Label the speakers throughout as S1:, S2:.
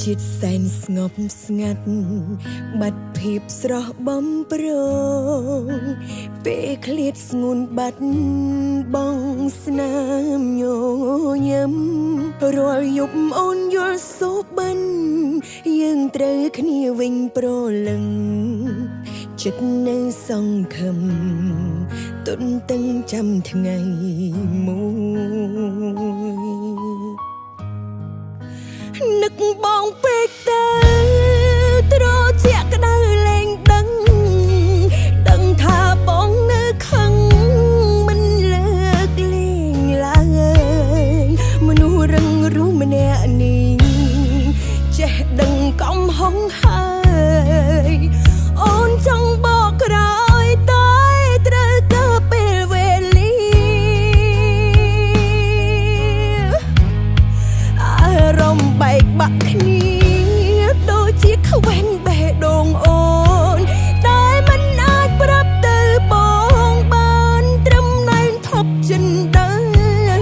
S1: ជាតិសែនស្ងប់ស្ងាត់បាត់ភាពស្រស់បំព្រងពេលឃ្លាតស្ងួនបាត់បងស្នាមញញឹមរាល់យប់អូនយល់សូបិនយើងត្រូវគ្នាវិញប្រលឹងចិត្តនៅសង្ឃឹមទុនតឹងចាំថ្ងៃមួយនឹកបងពេកទៅត្រជាក់ក្តៅលែងដឹងថាបងនៅខឹងមិនលើកលែងឡើយមនុស្សរឹងរូសម្នាក់នេះចេះដឹងកំហុងហើយអូនចង់បកក្រោយតែត្រូវកើពេលវេលាអារម្មណ៍បែកបាក់គ្នាដូចជាខ្វែងបេះដូងអូនតែមិនអាចប្រាប់ទៅបងបានត្រឹមណែនថប់ចិនដែរ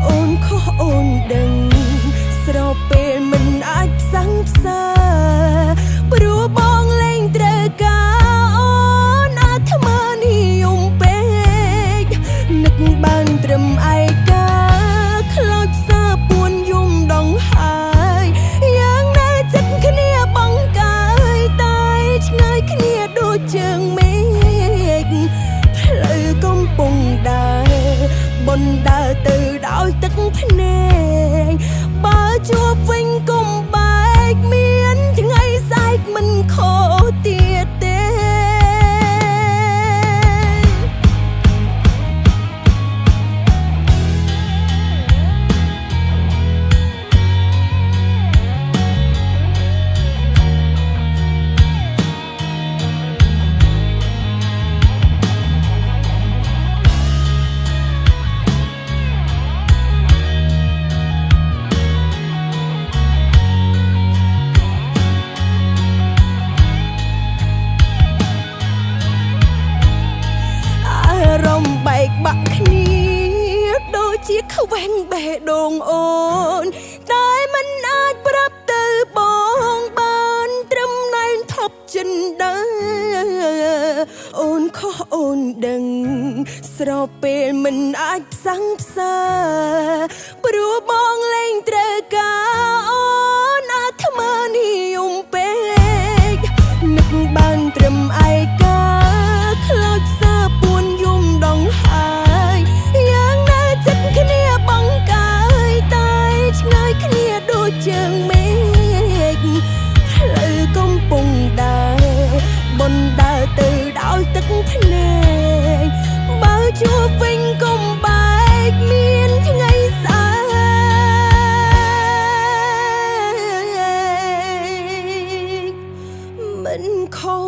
S1: អូនខុសអូនដឹងស្របពេលមិនអាចផ្សងផ្សាព្រោះបងលែងត្រូវការអូនអាត្មានិយមពេកនឹកបានត្រឹមឯកាខ្លោចផ្សាពួនយំដងហើយយ៉ាងណាចិត្តគ្នាបងកាយតែឆ្ងាយគ្នាដូចជើងមេឃផ្លូវកំពុងដើរបនដើរទៅដោយទឹកភ្នែកបើជួបវិញកុំបែកមានថ្ងៃស្អែកមិនខុសទៀតទេរំបែកបាក់គ្នាដូចជាខ្វែងបេះដូងអូនតែមិនអាចប្រាប់ទៅបងបានត្រឹមណែនថប់ចិនដែរអូនខុសអូនដឹងស្របពេលមិនអាចផ្សងផ្សាព្រោះបងលែងត្រូវការអូនអាត្មានិយមពេកនឹកបានត្រឹមឯកាខ្លោចផ្សាពួនយំដងហើយយ៉ាងណាចិត្តគ្នាបងកាយតែឆ្ងាយគ្នាដូចជើងមេឃផ្លូវកំពុងដើរបនដើរទៅដោយទឹកភ្នែកបើជួបវិញកុំបែកមានថ្ងៃស្អែកមិនខុស